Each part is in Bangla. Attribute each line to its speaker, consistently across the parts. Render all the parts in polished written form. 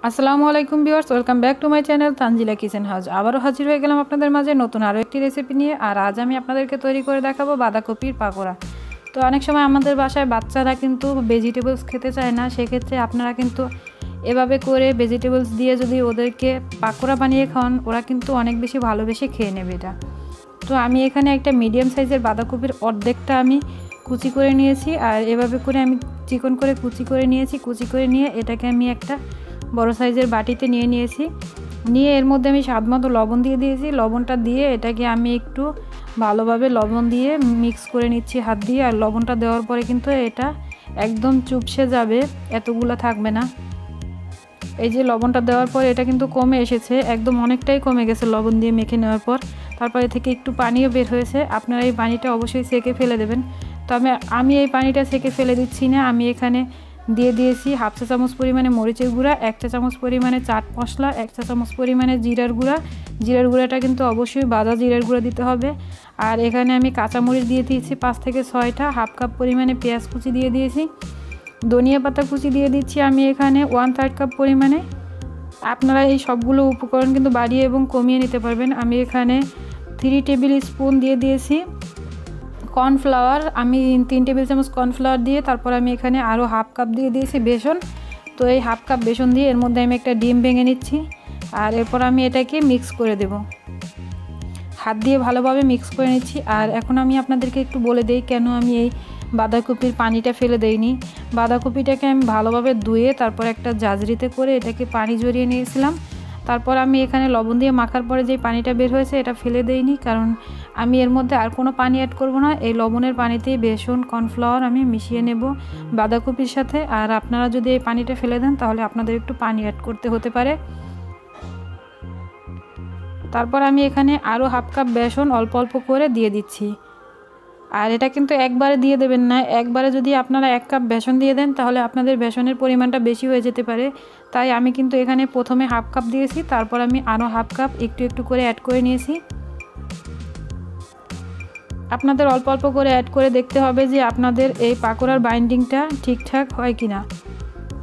Speaker 1: আসসালামু আলাইকুম viewers, welcome back to my channel Tanzila kitchen house. আবারও হাজির হয়ে গেলাম আপনাদের মাঝে নতুন আরও একটি রেসিপি নিয়ে। আর আজ আমি আপনাদেরকে তৈরি করে দেখাবো বাঁধাকপির পাকোড়া। তো অনেক সময় আমাদের বাসায় বাচ্চারা কিন্তু ভেজিটেবলস খেতে চায় না, সেক্ষেত্রে আপনারা কিন্তু এভাবে করে ভেজিটেবলস দিয়ে যদি ওদেরকে পাকোড়া বানিয়ে খাওয়ান, ওরা কিন্তু অনেক বেশি ভালোবেসে খেয়ে নেবে এটা। তো আমি এখানে একটা মিডিয়াম সাইজের বাঁধাকপির অর্ধেকটা আমি কুচি করে নিয়েছি, আর এভাবে করে আমি চিকন করে কুচি করে নিয়েছি। কুচি করে নিয়ে এটাকে আমি একটা বড় সাইজের বাটিতে নিয়েছি। নিয়ে এর মধ্যে আমি স্বাদমতো লবণ দিয়ে দিয়েছি। লবণটা দিয়ে এটাকে আমি একটু ভালোভাবে লবণ দিয়ে মিক্স করে নিচ্ছি হাত দিয়ে। আর লবণটা দেওয়ার পরে কিন্তু এটা একদম চুপসে যাবে, এতগুলো থাকবে না। এই যে লবণটা দেওয়ার পর এটা কিন্তু কমে এসেছে, একদম অনেকটাই কমে গেছে লবণ দিয়ে মেখে নেওয়ার পর। তারপরে থেকে একটু পানিও বের হয়েছে। আপনারা এই পানিটা অবশ্যই সেকে ফেলে দেবেন। তবে আমি এই পানিটা সেকে ফেলে দিচ্ছি না। আমি এখানে দিয়ে দিয়েছি হাফ চা চামচ পরিমাণে মরিচের গুঁড়া, 1 চা চামচ পরিমাণে চাট মশলা, 1 চা চামচ পরিমাণে জিরার গুঁড়া। জিরার গুঁড়াটা কিন্তু অবশ্যই ভাজা জিরার গুঁড়া দিতে হবে। আর এখানে আমি কাঁচামরিচ দিয়ে দিয়েছি 5 থেকে 6টা। হাফ কাপ পরিমাণে পেঁয়াজ কুচি দিয়ে দিয়েছি। ধনিয়া পাতা কুচি দিয়ে দিচ্ছি আমি এখানে 1/3 কাপ পরিমাণে। আপনারা এই সবগুলো উপকরণ কিন্তু বাড়িয়ে এবং কমিয়ে নিতে পারবেন। আমি এখানে 3 টেবিল স্পুন দিয়ে দিয়েছি কর্নফ্লাওয়ার। আমি 3 টেবিল চামচ কর্নফ্লাওয়ার দিয়ে তারপর আমি এখানে আরও হাফ কাপ দিয়ে দিয়েছি বেসন। তো এই হাফ কাপ বেসন দিয়ে এর মধ্যে আমি একটা ডিম ভেঙে নিচ্ছি। আর এরপর আমি এটাকে মিক্স করে দেব, হাত দিয়ে ভালোভাবে মিক্স করে নিচ্ছি। আর এখন আমি আপনাদেরকে একটু বলে দেই কেন আমি এই বাঁধাকপির পানিটা ফেলে দেইনি। বাঁধাকপিটাকে আমি ভালোভাবে ধুয়ে তারপর একটা জাজরিতে করে এটাকে পানি ঝরিয়ে নিয়েছিলাম। তারপর আমি এখানে লবণ দিয়ে মাখার পরে যে পানিটা বের হয়েছে এটা ফেলে দেইনি, কারণ আমি এর মধ্যে আর কোনো পানি অ্যাড করব না। এই লবণের পানিতেই বেসন কর্নফ্লাওয়ার আমি মিশিয়ে নেব বাঁধাকপির সাথে। আর আপনারা যদি এই পানিটা ফেলে দেন তাহলে আপনাদের একটু পানি অ্যাড করতে হতে পারে। তারপর আমি এখানে আরও হাফ কাপ বেসন অল্প অল্প করে দিয়ে দিচ্ছি। আর এটা কিন্তু একবারে দিয়ে দেবেন না। একবারে যদি আপনারা 1 কাপ বেসন দিয়ে দেন তাহলে আপনাদের বেসনের পরিমাণটা বেশি হয়ে যেতে পারে। তাই আমি কিন্তু এখানে প্রথমে হাফ কাপ দিয়েছি, তারপর আমি আরও হাফ কাপ একটু একটু করে অ্যাড করে নিয়েছি। আপনাদের অল্প অল্প করে অ্যাড করে দেখতে হবে যে আপনাদের এই পাকোড়ার বাইন্ডিংটা ঠিকঠাক হয় কি না,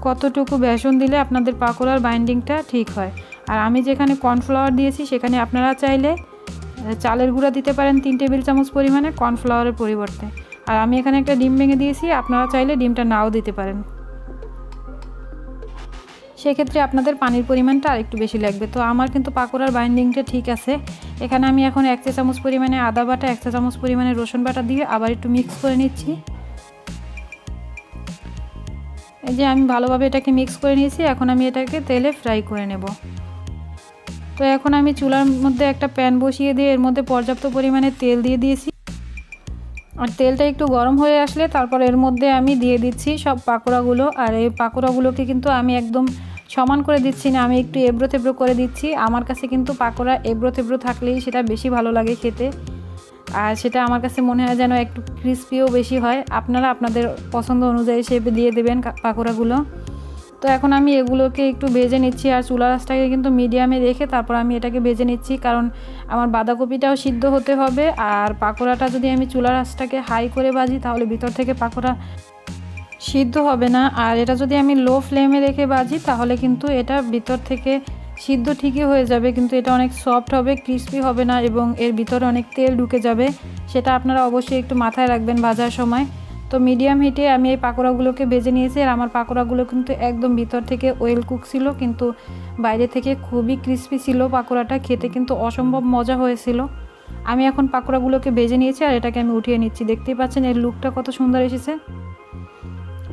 Speaker 1: কতটুকু বেসন দিলে আপনাদের পাকোড়ার বাইন্ডিংটা ঠিক হয়। আর আমি যেখানে কর্নফ্লাওয়ার দিয়েছি সেখানে আপনারা চাইলে চালের গুঁড়া দিতে পারেন 3 টেবিল চামচ পরিমাণে কর্নফ্লাওয়ারের পরিবর্তে। আর আমি এখানে একটা ডিম ভেঙে দিয়েছি, আপনারা চাইলে ডিমটা নাও দিতে পারেন, সেক্ষেত্রে আপনাদের পানির পরিমাণটা আরেকটু বেশি লাগবে। তো আমার কিন্তু পাকোড়ার বাইন্ডিংটা ঠিক আছে। এখানে আমি এখন 1 চা চামচ পরিমাণে আদা বাটা, 1 চা চামচ পরিমাণে রসুন বাটা দিয়ে আবার একটু মিক্স করে নিচ্ছি। এই যে আমি ভালোভাবে এটাকে মিক্স করে নিয়েছি। এখন আমি এটাকে তেলে ফ্রাই করে নেব। তো এখন আমি চুলার মধ্যে একটা প্যান বসিয়ে দিয়ে এর মধ্যে পর্যাপ্ত পরিমাণে তেল দিয়ে দিয়েছি। আর তেলটা একটু গরম হয়ে আসলে তারপর এর মধ্যে আমি দিয়ে দিচ্ছি সব পাকোড়াগুলো। আর এই পাকোড়াগুলোকে কিন্তু আমি একদম সমান করে দিচ্ছি না, আমি একটু এবড়ো থেবড়ো করে দিচ্ছি। আমার কাছে কিন্তু পাকোড়া এবড়ো থেবড়ো থাকলেই সেটা বেশি ভালো লাগে খেতে। আর সেটা আমার কাছে মনে হয় যেন একটু ক্রিস্পিও বেশি হয়। আপনারা আপনাদের পছন্দ অনুযায়ী শেপে দিয়ে দেবেন পাকোড়াগুলো। তো এখন আমি এগুলোকে একটু ভেজে নিচ্ছি। আর চুলা আঁচটাকে কিন্তু মিডিয়ামে রেখে তারপর আমি এটাকে ভেজে নিচ্ছি, কারণ আমার বাঁধাকপিটাও সিদ্ধ হতে হবে। আর পাকোড়াটা যদি আমি চুলা আঁচটাকে হাই করে ভাজি তাহলে ভিতর থেকে পাকোড়া সিদ্ধ হবে না। আর এটা যদি আমি লো ফ্লেমে রেখে ভাজি তাহলে কিন্তু এটা ভিতর থেকে সিদ্ধ ঠিকই হয়ে যাবে, কিন্তু এটা অনেক সফট হবে, ক্রিস্পি হবে না এবং এর ভিতরে অনেক তেল ঢুকে যাবে। সেটা আপনারা অবশ্যই একটু মাথায় রাখবেন ভাজার সময়। তো মিডিয়াম হিটে আমি এই পাকোড়াগুলোকে ভেজে নিয়েছি। আর আমার পাকোড়াগুলো কিন্তু একদম ভিতর থেকে ওয়েল কুক ছিল, কিন্তু বাইরে থেকে খুবই ক্রিস্পি ছিল। পাকোড়াটা খেতে কিন্তু অসম্ভব মজা হয়েছিল। আমি এখন পাকোড়াগুলোকে ভেজে নিয়েছি আর এটাকে আমি উঠিয়ে নিচ্ছি। দেখতেই পাচ্ছেন এর লুকটা কত সুন্দর এসেছে।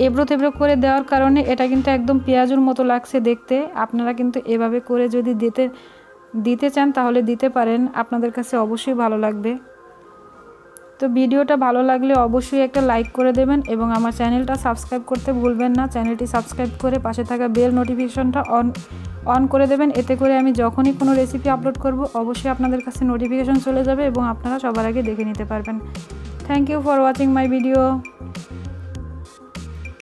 Speaker 1: এবড়ো থেবড়ো করে দেওয়ার কারণে এটা কিন্তু একদম পেঁয়াজুর মতো লাগছে দেখতে। আপনারা কিন্তু এভাবে করে যদি দিতে চান তাহলে দিতে পারেন, আপনাদের কাছে অবশ্যই ভালো লাগবে। তো ভিডিওটা ভালো লাগলে অবশ্যই একটা লাইক করে দেবেন এবং আমার চ্যানেলটা সাবস্ক্রাইব করতে ভুলবেন না। চ্যানেলটি সাবস্ক্রাইব করে পাশে থাকা বেল নোটিফিকেশনটা অন করে দেবেন। এতে করে আমি যখনই কোনো রেসিপি আপলোড করব অবশ্যই আপনাদের কাছে নোটিফিকেশন চলে যাবে এবং আপনারা সবার আগে দেখে নিতে পারবেন। Thank you for watching my video.